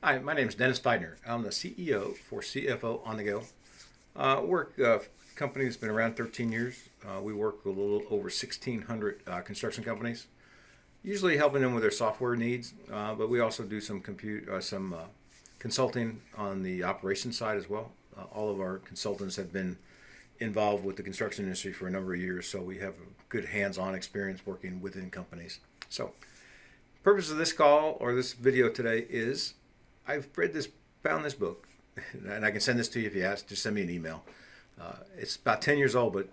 Hi, my name is Dennis Feidner. I'm the CEO for CFO On The Go. Work company that's been around 13 years. We work with a little over 1,600 construction companies, usually helping them with their software needs, but we also do some consulting on the operations side as well. All of our consultants have been involved with the construction industry for a number of years, so we have a good hands-on experience working within companies. So, purpose of this call or this video today is I've found this book, and I can send this to you if you ask. Just send me an email. It's about 10 years old, but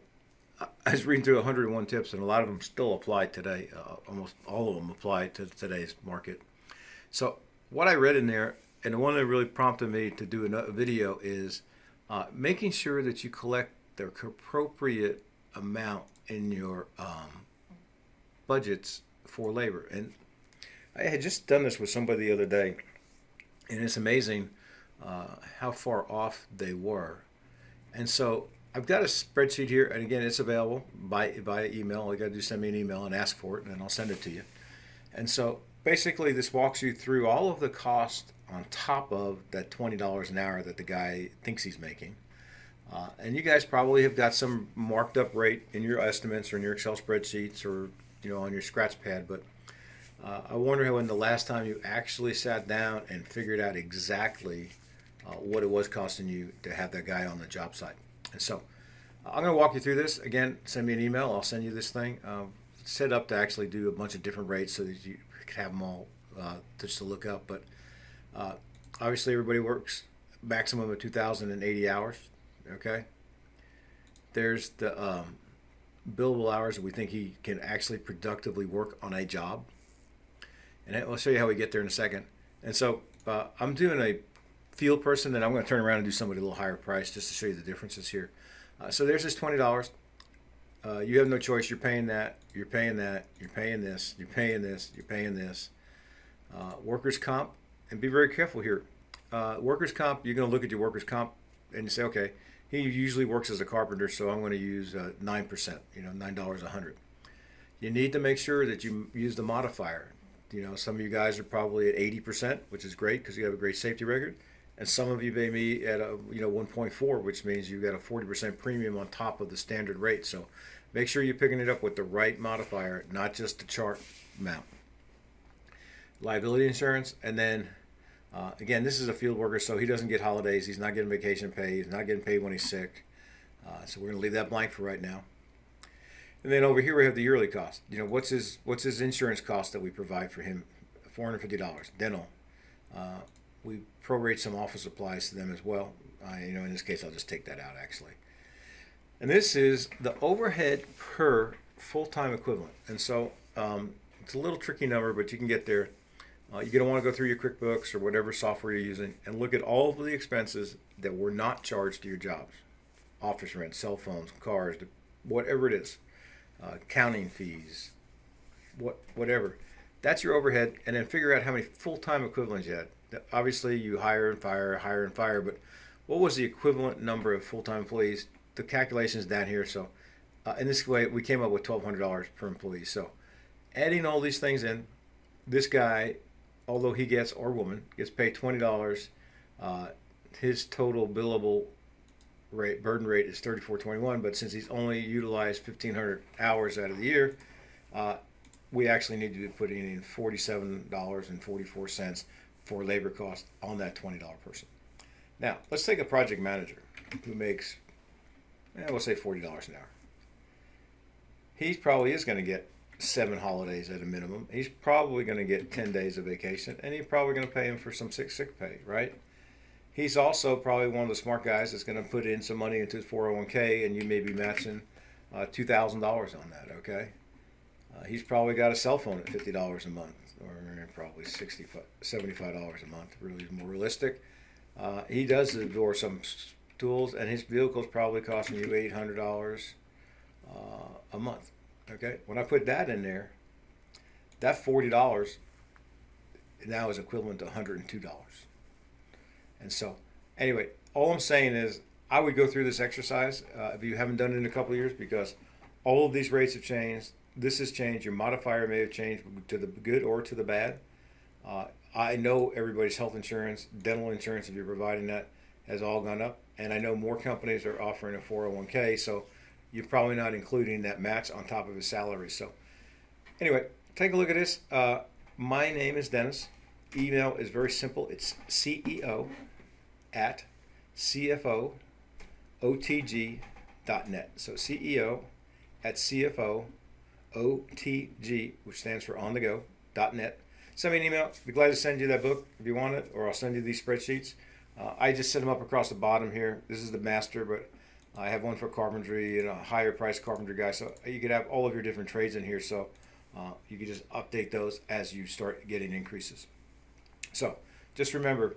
I was reading through 101 tips, and a lot of them still apply today. Almost all of them apply to today's market. So what I read in there, and the one that really prompted me to do a video is making sure that you collect the appropriate amount in your budgets for labor. And I had just done this with somebody the other day, and it's amazing how far off they were. And so I've got a spreadsheet here, and again, it's available via email. All you got to do is send me an email and ask for it, and then I'll send it to you. And so basically, this walks you through all of the cost on top of that $20 an hour that the guy thinks he's making. And you guys probably have got some marked up rate in your estimates or in your Excel spreadsheets or on your scratch pad, but I wonder when the last time you actually sat down and figured out exactly what it was costing you to have that guy on the job site. And so I'm going to walk you through this. Again, send me an email. I'll send you this thing. Set up to actually do a bunch of different rates so that you can have them all just to look up. But obviously, everybody works maximum of 2,080 hours. Okay. There's the billable hours that we think he can actually productively work on a job. And I'll show you how we get there in a second. And so I'm doing a field person, and I'm going to turn around and do somebody a little higher price just to show you the differences here. So there's this $20. You have no choice. You're paying that. You're paying that. You're paying this. You're paying this. You're paying this. Workers' comp, and be very careful here. Workers' comp, you're going to look at your workers' comp and you say, okay, he usually works as a carpenter, so I'm going to use 9%, $9 a hundred. You need to make sure that you use the modifier. Some of you guys are probably at 80%, which is great because you have a great safety record. And some of you may be at 1.4, which means you've got a 40% premium on top of the standard rate. So make sure you're picking it up with the right modifier, not just the chart amount. Liability insurance, and then again, this is a field worker, so he doesn't get holidays. He's not getting vacation pay. He's not getting paid when he's sick. So we're going to leave that blank for right now. And then over here we have the yearly cost. What's his insurance cost that we provide for him? $450. Dental. We prorate some office supplies to them as well. In this case, I'll just take that out actually. And this is the overhead per full-time equivalent. And so it's a little tricky number, but you can get there. You're going to want to go through your QuickBooks or whatever software you're using and look at all of the expenses that were not charged to your jobs. Office rent, cell phones, cars, whatever it is. Accounting fees, whatever. That's your overhead, and then figure out how many full-time equivalents you had. Obviously, you hire and fire, but what was the equivalent number of full-time employees? The calculation is down here, so in this way, we came up with $1,200 per employee. So adding all these things in, this guy, although he gets, or woman, gets paid $20, his total billable burden rate is $34.21, but since he's only utilized 1,500 hours out of the year, we actually need to be putting in $47.44 for labor cost on that $20 person. Now, let's take a project manager who makes, we'll say $40 an hour. He probably is going to get 7 holidays at a minimum. He's probably going to get 10 days of vacation, and he's probably going to pay him for some sick pay, right? He's also probably one of the smart guys that's going to put in some money into his 401k, and you may be matching $2,000 on that, okay? He's probably got a cell phone at $50 a month, or probably $75 a month, really more realistic. He does adore some tools, and his vehicle's probably costing you $800 a month, okay? When I put that in there, that $40 now is equivalent to $102. And so, anyway, all I'm saying is I would go through this exercise if you haven't done it in a couple of years, because all of these rates have changed. This has changed. Your modifier may have changed to the good or to the bad. I know everybody's health insurance, dental insurance, if you're providing that, has all gone up. And I know more companies are offering a 401k, so you're probably not including that match on top of his salary. So, anyway, take a look at this. My name is Dennis. Email is very simple. It's CEO at CFOOTG.net. So CEO at CFOOTG, which stands for on the go.net. Send me an email. I'd be glad to send you that book if you want it, or I'll send you these spreadsheets. I just set them up across the bottom here. This is the master, but I have one for carpentry and a higher price carpentry guy. So you could have all of your different trades in here. So you can just update those as you start getting increases. So just remember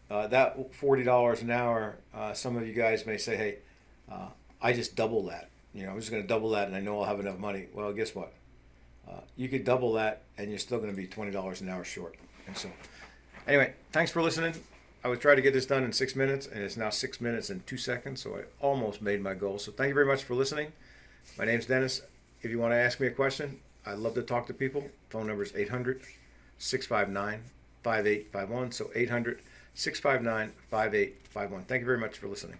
that $40 an hour. Some of you guys may say, "Hey, I just double that. I'm just going to double that, and I know I'll have enough money." Well, guess what? You could double that, and you're still going to be $20 an hour short. And so, anyway, thanks for listening. I would try to get this done in 6 minutes, and it's now 6 minutes and 2 seconds, so I almost made my goal. So thank you very much for listening. My name's Dennis. If you want to ask me a question, I'd love to talk to people. Phone number is 800-659-5851. So 800-659-5851. Thank you very much for listening.